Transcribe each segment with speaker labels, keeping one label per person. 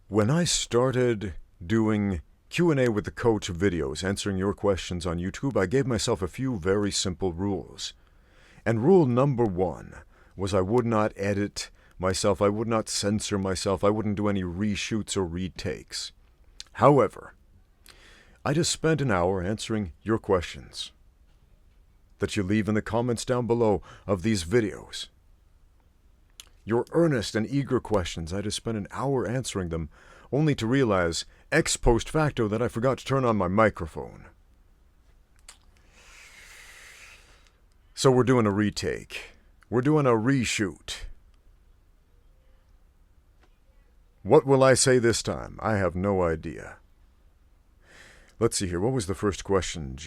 Speaker 1: When I started doing Q&A with the coach videos, answering your questions on YouTube, I gave myself a few very simple rules. And rule number one was I would not edit myself, I would not censor myself, I wouldn't do any reshoots or retakes. However, I just spent an hour answering your questions that you leave in the comments down below of these videos. Your earnest and eager questions, I just spent an hour answering them, only to realize, ex post facto, that I forgot to turn on my microphone. So we're doing a retake. We're doing a reshoot. What will I say this time? I have no idea. Let's see here. What was the first question?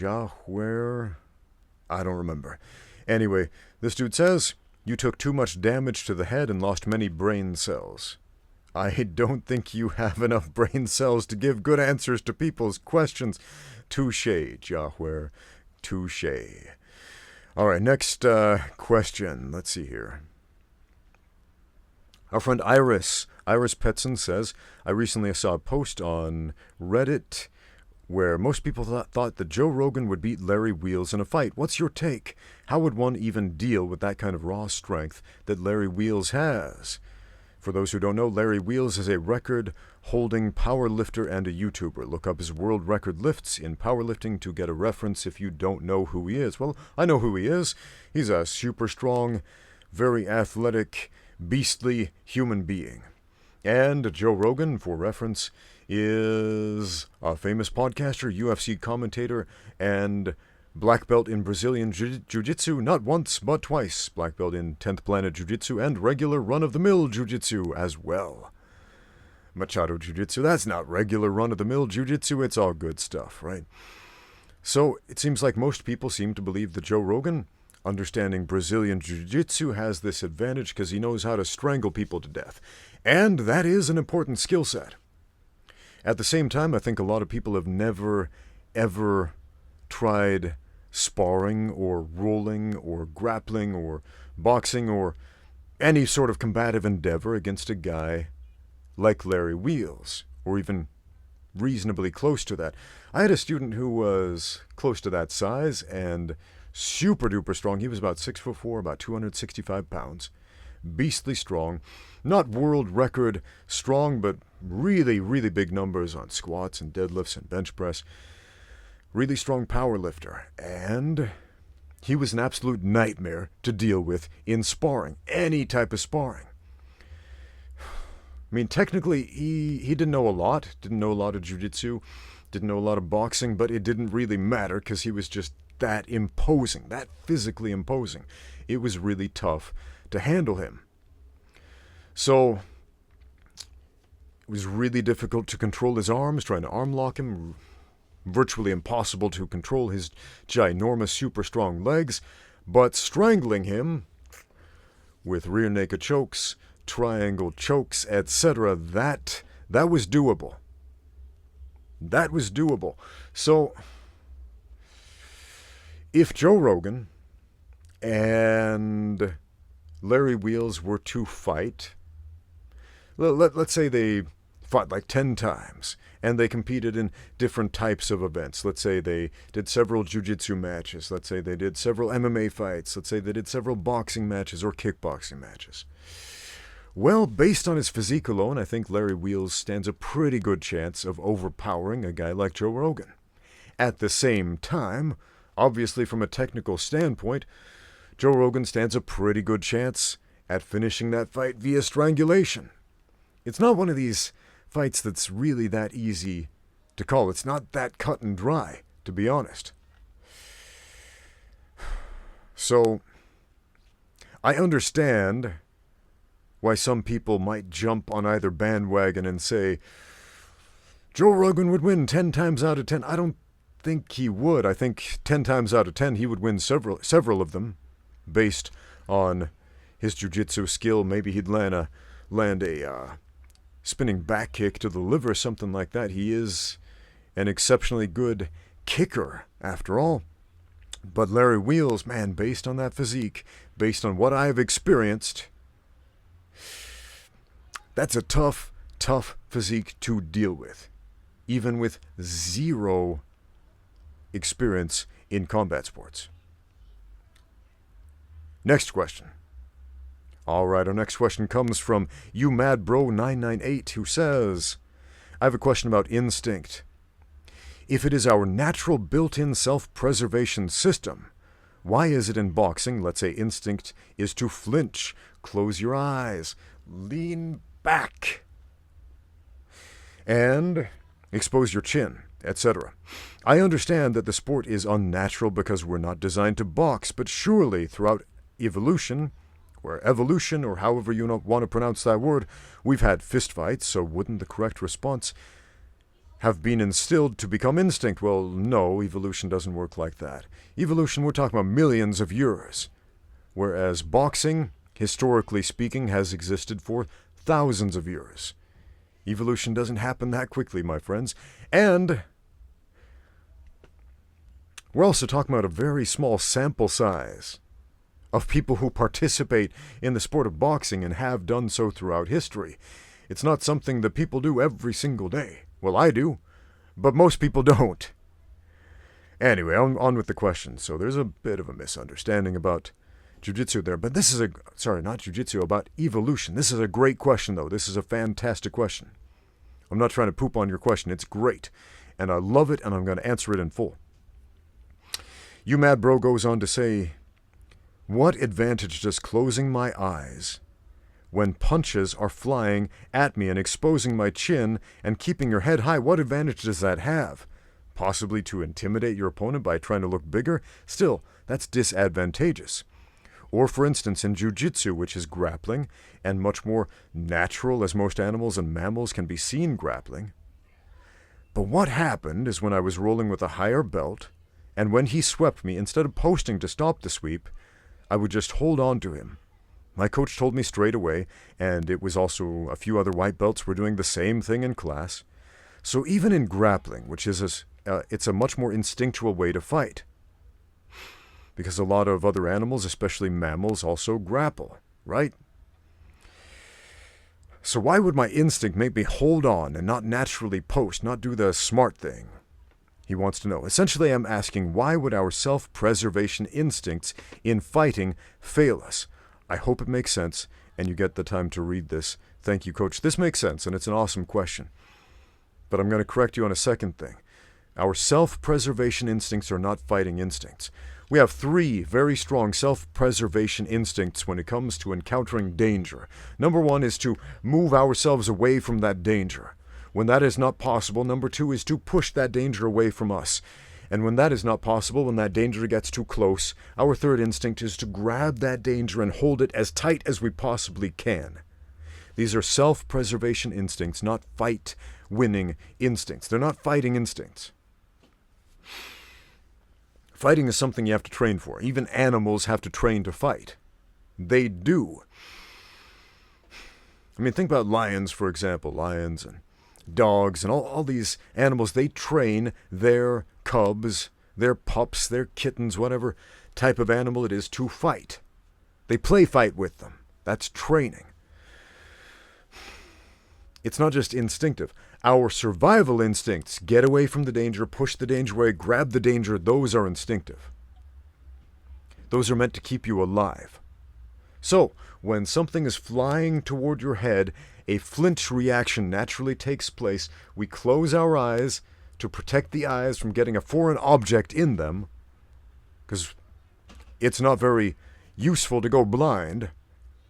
Speaker 1: Where? I don't remember. Anyway, this dude says, you took too much damage to the head and lost many brain cells. I don't think you have enough brain cells to give good answers to people's questions. Touché, Jahware. Touché. All right, next question. Let's see here. Our friend Iris Petson says, I recently saw a post on Reddit where most people thought that Joe Rogan would beat Larry Wheels in a fight. What's your take? How would one even deal with that kind of raw strength that Larry Wheels has? For those who don't know, Larry Wheels is a record-holding powerlifter and a YouTuber. Look up his world record lifts in powerlifting to get a reference if you don't know who he is. Well, I know who he is. He's a super strong, very athletic, beastly human being. And Joe Rogan, for reference, is a famous podcaster, UFC commentator, and black belt in Brazilian Jiu-Jitsu, not once, but twice. Black belt in 10th Planet Jiu-Jitsu and regular run-of-the-mill Jiu-Jitsu as well. Machado Jiu-Jitsu, that's not regular run-of-the-mill Jiu-Jitsu, it's all good stuff, right? So it seems like most people seem to believe that Joe Rogan, understanding Brazilian Jiu-Jitsu, has this advantage because he knows how to strangle people to death. And that is an important skill set. At the same time, I think a lot of people have never, ever tried sparring or rolling or grappling or boxing or any sort of combative endeavor against a guy like Larry Wheels, or even reasonably close to that. I had a student who was close to that size and super duper strong. He was about 6'4", about 265 pounds. Beastly strong. Not world record strong, but really, really big numbers on squats and deadlifts and bench press. Really strong power lifter. And he was an absolute nightmare to deal with in sparring. Any type of sparring. I mean, technically, he didn't know a lot. Didn't know a lot of jiu-jitsu. Didn't know a lot of boxing, but it didn't really matter because he was just that imposing, that physically imposing. It was really tough to handle him. So it was really difficult to control his arms, trying to arm lock him. Virtually impossible to control his ginormous, super strong legs. But strangling him with rear naked chokes, triangle chokes, etc., that was doable. That was doable. So if Joe Rogan and Larry Wheels were to fight, let's say they fought like 10 times, and they competed in different types of events. Let's say they did several jiu-jitsu matches. Let's say they did several MMA fights. Let's say they did several boxing matches or kickboxing matches. Well, based on his physique alone, I think Larry Wheels stands a pretty good chance of overpowering a guy like Joe Rogan. At the same time, obviously from a technical standpoint, Joe Rogan stands a pretty good chance at finishing that fight via strangulation. It's not one of these fights that's really that easy to call. It's not that cut and dry, to be honest. So, I understand why some people might jump on either bandwagon and say, Joe Rogan would win 10 times out of 10. I don't think he would. I think 10 times out of 10 he would win several of them based on his jiu-jitsu skill. Maybe he'd land a spinning back kick to the liver, something like that. He is an exceptionally good kicker, after all. But Larry Wheels, man, based on that physique, based on what I've experienced, that's a tough tough physique to deal with, even with zero experience in combat sports. Next question. All right, our next question comes from YouMadBro998, who says, I have a question about instinct. If it is our natural built-in self-preservation system, why is it in boxing, let's say instinct is to flinch, close your eyes, lean back, and expose your chin, etc.? I understand that the sport is unnatural because we're not designed to box, but surely throughout evolution, or however you want to pronounce that word, we've had fistfights, so wouldn't the correct response have been instilled to become instinct? Well, no, evolution doesn't work like that. Evolution, we're talking about millions of years, whereas boxing, historically speaking, has existed for thousands of years. Evolution doesn't happen that quickly, my friends. And we're also talking about a very small sample size of people who participate in the sport of boxing and have done so throughout history. It's not something that people do every single day. Well, I do, but most people don't. Anyway, on with the question. So there's a bit of a misunderstanding about jiu-jitsu there, but this is not jiu-jitsu, about evolution. This is a great question, though. This is a fantastic question. I'm not trying to poop on your question. It's great, and I love it, and I'm going to answer it in full. YouMadBro goes on to say, what advantage does closing my eyes when punches are flying at me and exposing my chin and keeping your head high, what advantage does that have? Possibly to intimidate your opponent by trying to look bigger? Still, that's disadvantageous. Or, for instance, in jiu-jitsu, which is grappling, and much more natural as most animals and mammals can be seen grappling. But what happened is when I was rolling with a higher belt, and when he swept me, instead of posting to stop the sweep, I would just hold on to him. My coach told me straight away, and it was also a few other white belts were doing the same thing in class. So even in grappling, which is it's a much more instinctual way to fight, because a lot of other animals, especially mammals, also grapple, right? So why would my instinct make me hold on and not naturally post, not do the smart thing? He wants to know. Essentially, I'm asking, why would our self-preservation instincts in fighting fail us? I hope it makes sense, and you get the time to read this. Thank you, Coach. This makes sense, and it's an awesome question. But I'm going to correct you on a second thing. Our self-preservation instincts are not fighting instincts. We have 3 very strong self-preservation instincts when it comes to encountering danger. Number 1 is to move ourselves away from that danger. When that is not possible, number 2 is to push that danger away from us. And when that is not possible, when that danger gets too close, our third instinct is to grab that danger and hold it as tight as we possibly can. These are self-preservation instincts, not fight-winning instincts. They're not fighting instincts. Fighting is something you have to train for. Even animals have to train to fight. They do. I mean, think about lions, for example. Lions and dogs and all these animals, they train their cubs, their pups, their kittens, whatever type of animal it is, to fight. They play fight with them. That's training. It's not just instinctive. Our survival instincts, get away from the danger, push the danger away, grab the danger, those are instinctive. Those are meant to keep you alive. So, when something is flying toward your head, a flinch reaction naturally takes place. We close our eyes to protect the eyes from getting a foreign object in them, because it's not very useful to go blind,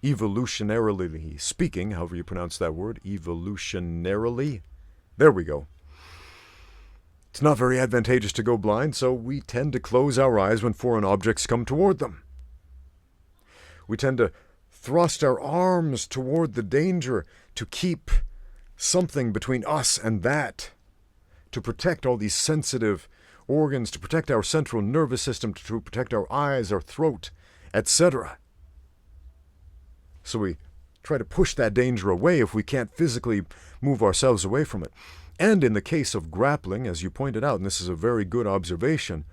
Speaker 1: evolutionarily speaking, however you pronounce that word, evolutionarily. There we go. It's not very advantageous to go blind, so we tend to close our eyes when foreign objects come toward them. We tend to thrust our arms toward the danger to keep something between us and that, to protect all these sensitive organs, to protect our central nervous system, to protect our eyes, our throat, etc. So we try to push that danger away if we can't physically move ourselves away from it. And in the case of grappling, as you pointed out, and this is a very good observation,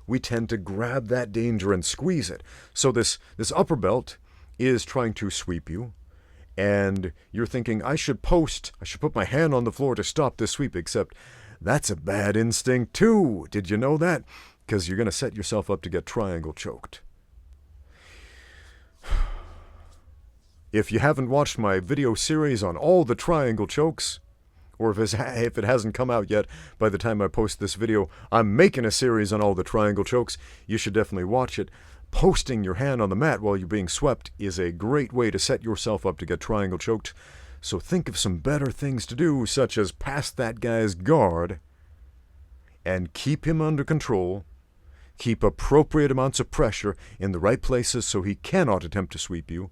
Speaker 1: we tend to grab that danger and squeeze it. So this upper belt is trying to sweep you, and you're thinking, I should put my hand on the floor to stop this sweep, except that's a bad instinct too. Did you know that? Because you're going to set yourself up to get triangle choked. If you haven't watched my video series on all the triangle chokes, or if it hasn't come out yet by the time I post this video, I'm making a series on all the triangle chokes. You should definitely watch it. Posting your hand on the mat while you're being swept is a great way to set yourself up to get triangle choked. So think of some better things to do, such as pass that guy's guard and keep him under control. Keep appropriate amounts of pressure in the right places so he cannot attempt to sweep you.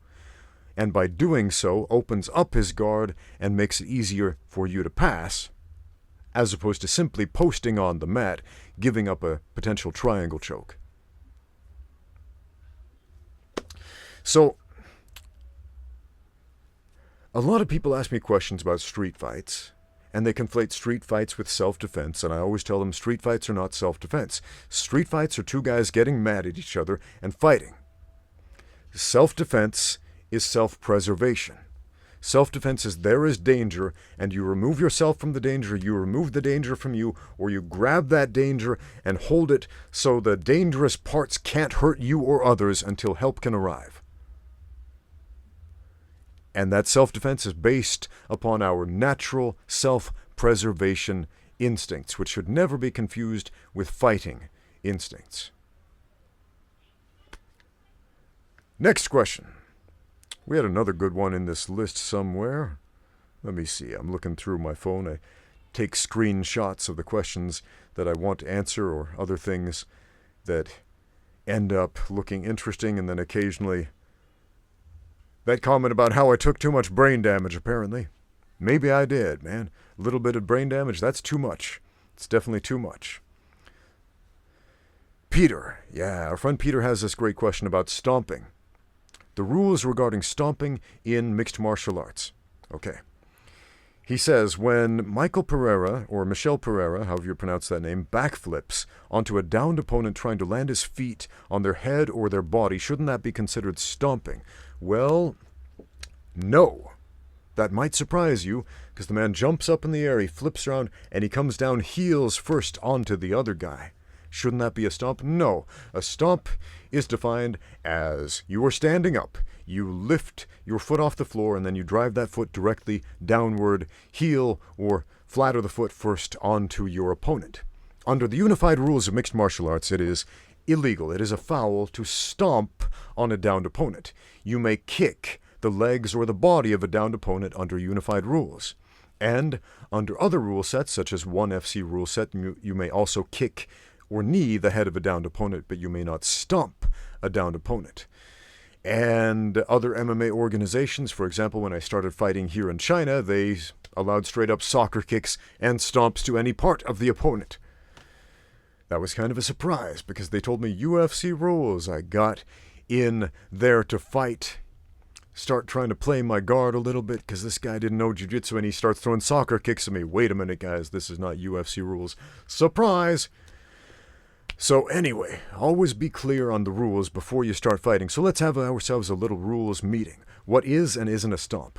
Speaker 1: And by doing so, opens up his guard and makes it easier for you to pass, as opposed to simply posting on the mat, giving up a potential triangle choke. So, a lot of people ask me questions about street fights, and they conflate street fights with self-defense, and I always tell them street fights are not self-defense. Street fights are two guys getting mad at each other and fighting. Self-defense is self-preservation. Self-defense is there is danger, and you remove yourself from the danger, you remove the danger from you, or you grab that danger and hold it so the dangerous parts can't hurt you or others until help can arrive. And that self-defense is based upon our natural self-preservation instincts, which should never be confused with fighting instincts. Next question. We had another good one in this list somewhere. Let me see. I'm looking through my phone. I take screenshots of the questions that I want to answer or other things that end up looking interesting, and then occasionally that comment about how I took too much brain damage, apparently. Maybe I did, man. A little bit of brain damage, that's too much. It's definitely too much. Peter. Yeah, our friend Peter has this great question about stomping. The rules regarding stomping in mixed martial arts. Okay. He says, when Michael Pereira, or Michel Pereira, however you pronounce that name, backflips onto a downed opponent trying to land his feet on their head or their body, shouldn't that be considered stomping? Well, no. That might surprise you, because the man jumps up in the air, he flips around, and he comes down heels first onto the other guy. Shouldn't that be a stomp? No. A stomp is defined as you are standing up, you lift your foot off the floor, and then you drive that foot directly downward, heel or flat of the foot first onto your opponent. Under the unified rules of mixed martial arts, it is illegal. It is a foul to stomp on a downed opponent. You may kick the legs or the body of a downed opponent under unified rules. And under other rule sets, such as 1FC rule set, you may also kick or knee the head of a downed opponent, but you may not stomp a downed opponent. And other MMA organizations, for example, when I started fighting here in China, they allowed straight-up soccer kicks and stomps to any part of the opponent. That was kind of a surprise, because they told me UFC rules. I got in there to fight, start trying to play my guard a little bit, because this guy didn't know jiu-jitsu, and he starts throwing soccer kicks at me. Wait a minute, guys, this is not UFC rules. Surprise! So anyway, always be clear on the rules before you start fighting. So let's have ourselves a little rules meeting. What is and isn't a stomp?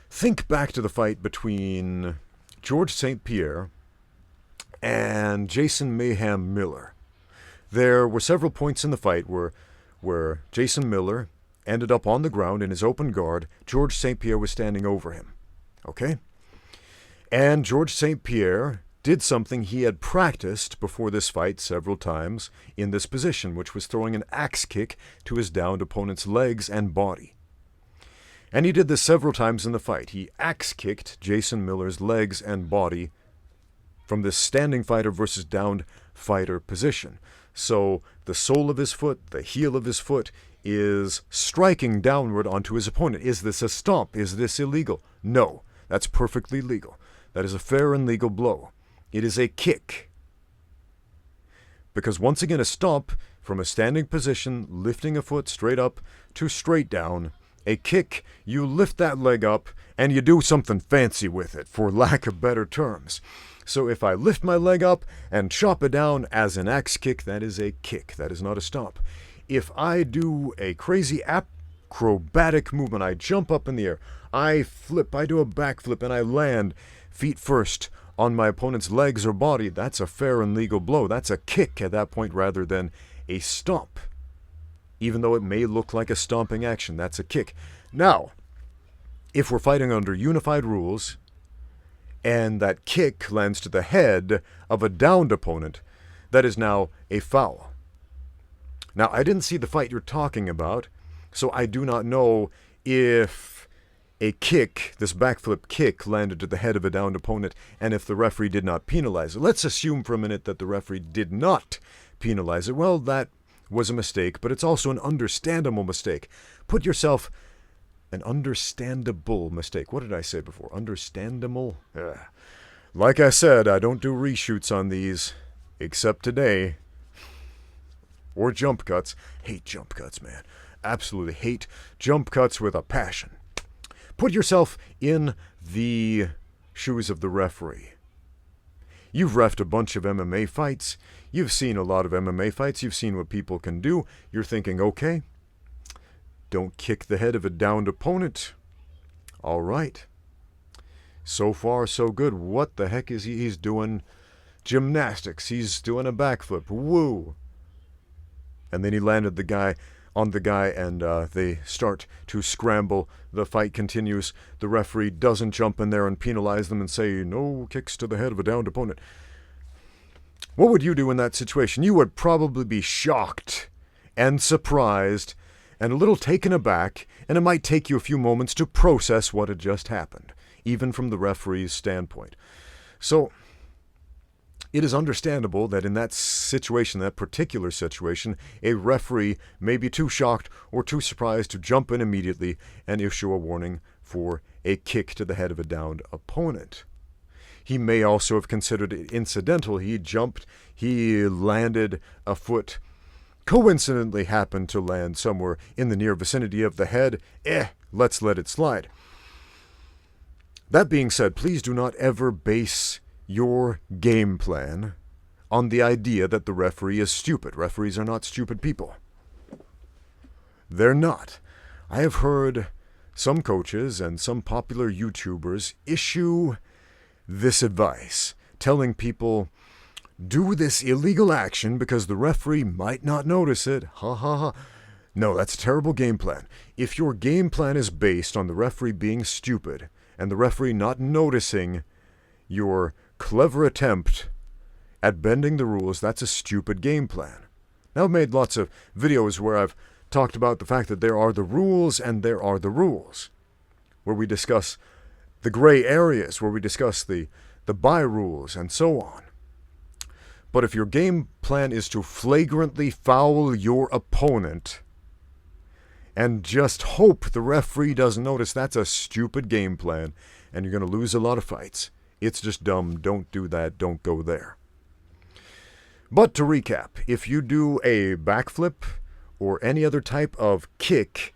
Speaker 1: Think back to the fight between George St. Pierre and Jason Mayhem Miller. There were several points in the fight where Jason Miller ended up on the ground in his open guard. George St. Pierre was standing over him. Okay? And George St. Pierre did something he had practiced before this fight several times in this position, which was throwing an axe kick to his downed opponent's legs and body. And he did this several times in the fight. He axe kicked Jason Miller's legs and body from this standing fighter versus downed fighter position. So the sole of his foot, the heel of his foot, is striking downward onto his opponent. Is this a stomp? Is this illegal? No, that's perfectly legal. That is a fair and legal blow. It is a kick. Because once again, a stomp from a standing position, lifting a foot straight up to straight down. A kick, you lift that leg up and you do something fancy with it, for lack of better terms. So if I lift my leg up and chop it down as an axe kick, that is a kick. That is not a stomp. If I do a crazy acrobatic movement. I jump up in the air. I flip. I do a backflip, and I land feet first on my opponent's legs or body. That's a fair and legal blow. That's a kick at that point rather than a stomp. Even though it may look like a stomping action, that's a kick. Now, if we're fighting under unified rules, and that kick lands to the head of a downed opponent, that is now a foul. Now, I didn't see the fight you're talking about, so I do not know if a kick, this backflip kick, landed to the head of a downed opponent, and if the referee did not penalize it. Let's assume for a minute that the referee did not penalize it. Well, that was a mistake, but it's also an understandable mistake. Put yourself... An understandable mistake. What did I say before? Understandable? Like I said, I don't do reshoots on these, except today. Or jump cuts. Hate jump cuts, man. Absolutely hate jump cuts with a passion. Put yourself in the shoes of the referee. You've reffed a bunch of MMA fights. You've seen a lot of MMA fights. You've seen what people can do. You're thinking, okay, don't kick the head of a downed opponent. All right. So far, so good. What the heck is he? He's doing gymnastics. He's doing a backflip. Woo. And then he landed the guy on the guy, and they start to scramble. The fight continues. The referee doesn't jump in there and penalize them and say, no kicks to the head of a downed opponent. What would you do in that situation? You would probably be shocked and surprised and a little taken aback, and it might take you a few moments to process what had just happened, even from the referee's standpoint. So, it is understandable that in that situation, that particular situation, a referee may be too shocked or too surprised to jump in immediately and issue a warning for a kick to the head of a downed opponent. He may also have considered it incidental. He jumped, he landed a foot, coincidentally happened to land somewhere in the near vicinity of the head. Let's let it slide. That being said, please do not ever base your game plan on the idea that the referee is stupid. Referees are not stupid people. They're not. I have heard some coaches and some popular YouTubers issue this advice, telling people, do this illegal action because the referee might not notice it. Ha ha ha. No, that's a terrible game plan. If your game plan is based on the referee being stupid and the referee not noticing your clever attempt at bending the rules, that's a stupid game plan. Now, I've made lots of videos where I've talked about the fact that there are the rules and there are the rules, where we discuss the gray areas, where we discuss the by rules and so on. But if your game plan is to flagrantly foul your opponent and just hope the referee doesn't notice, that's a stupid game plan, and you're going to lose a lot of fights. It's just dumb. Don't do that. Don't go there. But to recap, if you do a backflip or any other type of kick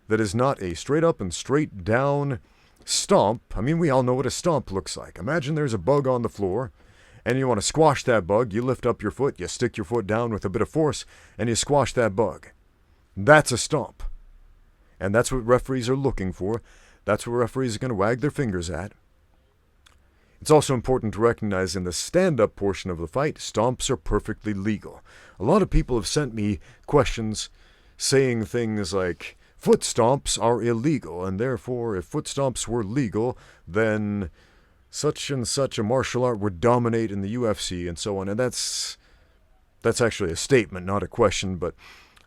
Speaker 1: that is not a straight up and straight down stomp, I mean, we all know what a stomp looks like. Imagine there's a bug on the floor, and you want to squash that bug. You lift up your foot, you stick your foot down with a bit of force, and you squash that bug. That's a stomp. And that's what referees are looking for. That's what referees are going to wag their fingers at. It's also important to recognize in the stand-up portion of the fight, stomps are perfectly legal. A lot of people have sent me questions saying things like, foot stomps are illegal, and therefore if foot stomps were legal, then such and such a martial art would dominate in the UFC and so on. And that's actually a statement, not a question, but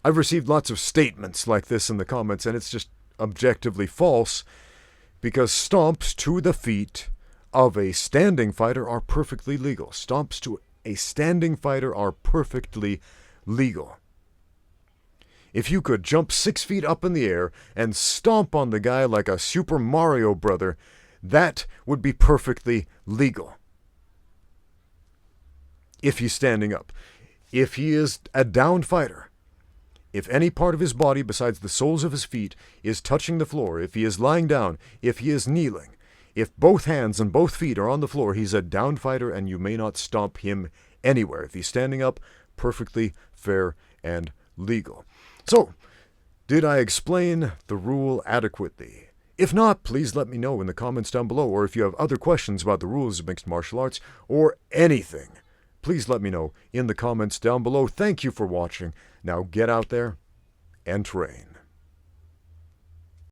Speaker 1: I've received lots of statements like this in the comments, and it's just objectively false, because stomps to the feet of a standing fighter are perfectly legal. Stomps to a standing fighter are perfectly legal. If you could jump 6 feet up in the air and stomp on the guy like a Super Mario brother, that would be perfectly legal. If he's standing up. If he is a downed fighter, if any part of his body besides the soles of his feet is touching the floor, if he is lying down, if he is kneeling, if both hands and both feet are on the floor, he's a downed fighter and you may not stomp him anywhere. If he's standing up, perfectly fair and legal. So, Did I explain the rule adequately? If not, please let me know in the comments down below, or if you have other questions about the rules of mixed martial arts, or anything, please let me know in the comments down below. Thank you for watching. Now get out there and train.